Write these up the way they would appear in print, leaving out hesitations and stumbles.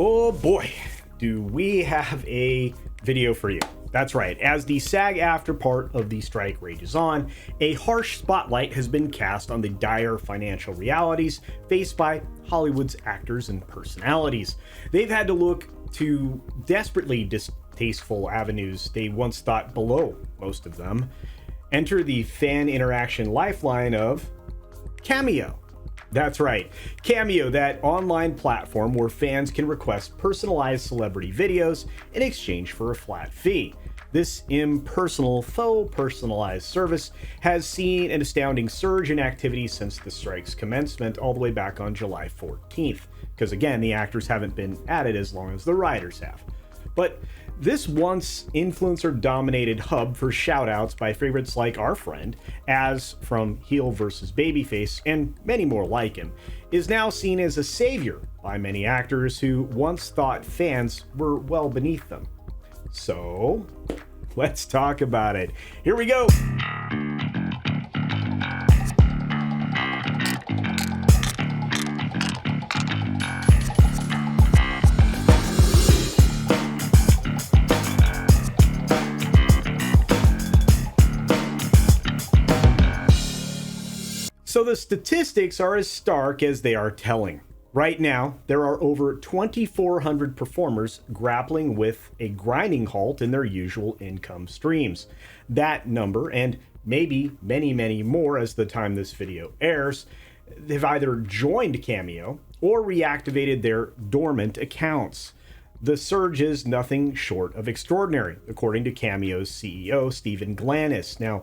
Oh boy, do we have a video for you. That's right, as the SAG-AFTRA part of the strike rages on, a harsh spotlight has been cast on the dire financial realities faced by Hollywood's actors and personalities. They've had to look to desperately distasteful avenues they once thought below most of them. Enter the fan interaction lifeline of Cameo. That's right, Cameo, that online platform where fans can request personalized celebrity videos in exchange for a flat fee. This impersonal, faux personalized service has seen an astounding surge in activity since the strike's commencement all the way back on July 14th, because again, the actors haven't been at it as long as the writers have. But this once influencer-dominated hub for shoutouts by favorites like our friend, as from Heel vs. Babyface, and many more like him, is now seen as a savior by many actors who once thought fans were well beneath them. So, let's talk about it. Here we go! So the statistics are as stark as they are telling. Right now, there are over 2,400 performers grappling with a grinding halt in their usual income streams. That number, and maybe many more as the time this video airs, have either joined Cameo or reactivated their dormant accounts. The surge is nothing short of extraordinary, according to Cameo's CEO, Stephen Glanis. Now,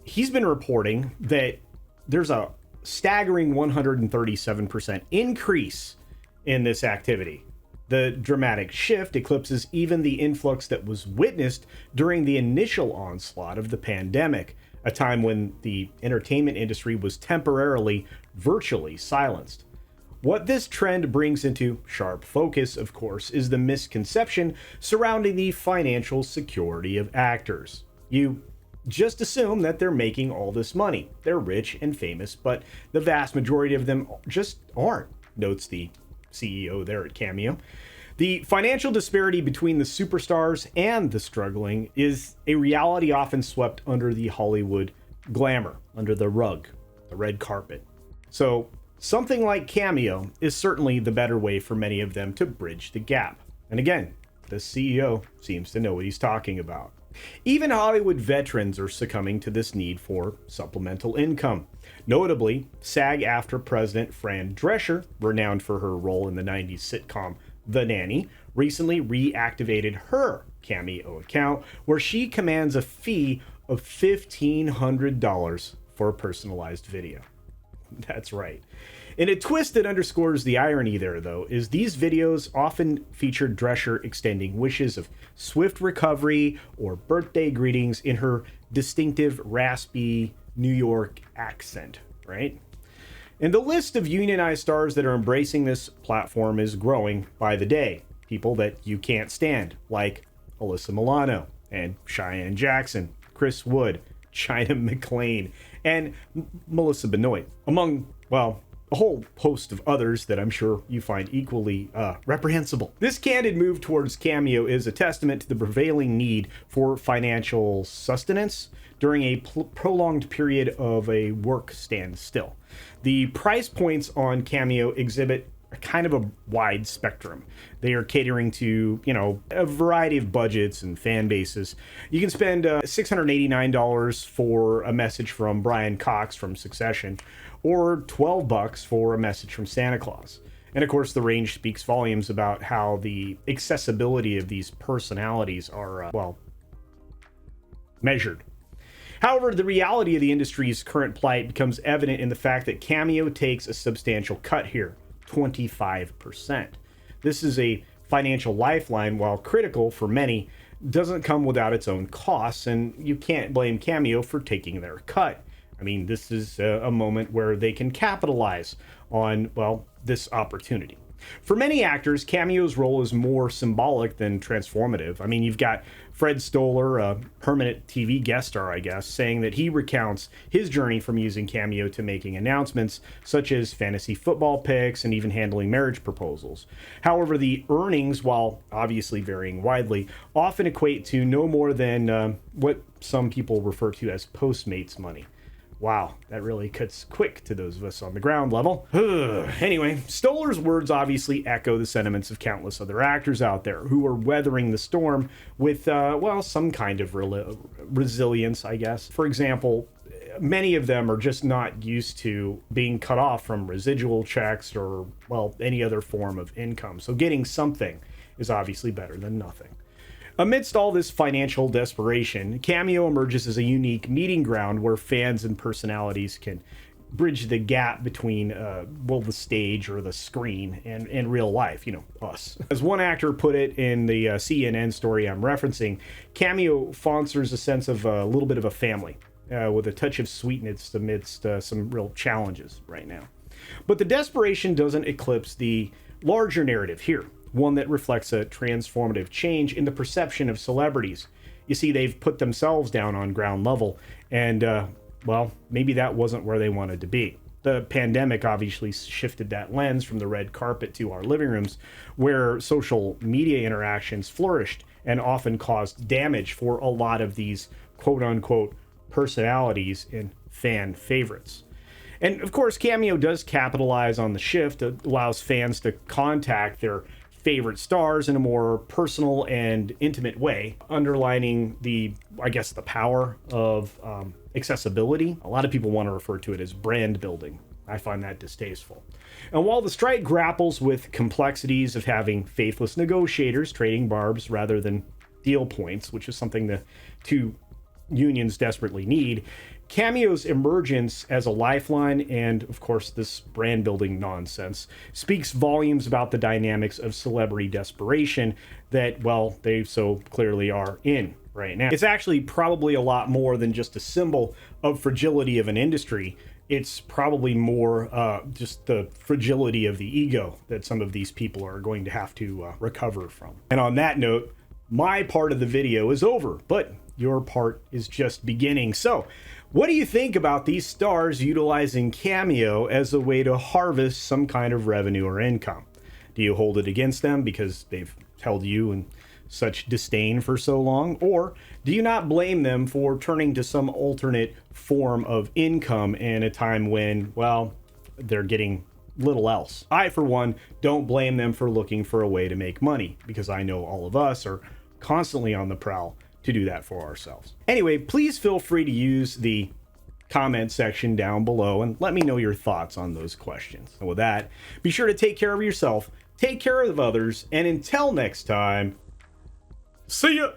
he's been reporting that there's a staggering 137% increase in this activity. The dramatic shift eclipses even the influx that was witnessed during the initial onslaught of the pandemic, a time when the entertainment industry was temporarily virtually silenced. What this trend brings into sharp focus, of course, is the misconception surrounding the financial security of actors. You just assume that they're making all this money. They're rich and famous, but the vast majority of them just aren't, notes the CEO there at Cameo. The financial disparity between the superstars and the struggling is a reality often swept under the Hollywood glamour, under the rug, the red carpet. So something like Cameo is certainly the better way for many of them to bridge the gap. And again, the CEO seems to know what he's talking about. Even Hollywood veterans are succumbing to this need for supplemental income. Notably, SAG-AFTRA president Fran Drescher, renowned for her role in the 90s sitcom The Nanny, recently reactivated her Cameo account, where she commands a fee of $1,500 for a personalized video. That's right. In a twist that underscores the irony there, though, is these videos often feature Drescher extending wishes of swift recovery or birthday greetings in her distinctive, raspy New York accent, right? And the list of unionized stars that are embracing this platform is growing by the day. People that you can't stand, like Alyssa Milano and Cheyenne Jackson, Chris Wood, China McClain, and Melissa Benoist, among, well, a whole host of others that I'm sure you find equally reprehensible. This candid move towards Cameo is a testament to the prevailing need for financial sustenance during a prolonged period of a work standstill. The price points on Cameo exhibit a kind of a wide spectrum. They are catering to, a variety of budgets and fan bases. You can spend $689 for a message from Brian Cox from Succession, or $12 for a message from Santa Claus. And of course, the range speaks volumes about how the accessibility of these personalities are, measured. However, the reality of the industry's current plight becomes evident in the fact that Cameo takes a substantial cut here, 25%. This is a financial lifeline, while critical for many, doesn't come without its own costs, and you can't blame Cameo for taking their cut. I mean, this is a moment where they can capitalize on, this opportunity. For many actors, Cameo's role is more symbolic than transformative. I mean, you've got Fred Stoller, a permanent TV guest star, I guess, saying that he recounts his journey from using Cameo to making announcements such as fantasy football picks and even handling marriage proposals. However, the earnings, while obviously varying widely, often equate to no more than what some people refer to as Postmates money. Wow, that really cuts quick to those of us on the ground level. Anyway, Stoller's words obviously echo the sentiments of countless other actors out there who are weathering the storm with, well, some kind of resilience, I guess. For example, many of them are just not used to being cut off from residual checks or, well, any other form of income. So getting something is obviously better than nothing. Amidst all this financial desperation, Cameo emerges as a unique meeting ground where fans and personalities can bridge the gap between, well, the stage or the screen and real life, you know, us. As one actor put it in the CNN story I'm referencing, Cameo fosters a sense of a little bit of a family with a touch of sweetness amidst some real challenges right now. But the desperation doesn't eclipse the larger narrative here, one that reflects a transformative change in the perception of celebrities. You see, they've put themselves down on ground level, and, well, maybe that wasn't where they wanted to be. The pandemic obviously shifted that lens from the red carpet to our living rooms, where social media interactions flourished and often caused damage for a lot of these quote-unquote personalities and fan favorites. And of course, Cameo does capitalize on the shift. It allows fans to contact their favorite stars in a more personal and intimate way, underlining the, I guess, the power of accessibility. A lot of people want to refer to it as brand building. I find that distasteful. And while the strike grapples with complexities of having faithless negotiators trading barbs rather than deal points, which is something the two unions desperately need, Cameo's emergence as a lifeline and, of course, this brand building nonsense speaks volumes about the dynamics of celebrity desperation that, well, they so clearly are in right now. It's actually probably a lot more than just a symbol of fragility of an industry. It's probably more just the fragility of the ego that some of these people are going to have to recover from. And on that note, my part of the video is over, but your part is just beginning. So, what do you think about these stars utilizing Cameo as a way to harvest some kind of revenue or income? Do you hold it against them because they've held you in such disdain for so long? Or do you not blame them for turning to some alternate form of income in a time when, well, they're getting little else? I, for one, don't blame them for looking for a way to make money, because I know all of us are constantly on the prowl to do that for ourselves. Anyway, please feel free to use the comment section down below and let me know your thoughts on those questions. And with that, be sure to take care of yourself, take care of others, and until next time, see ya!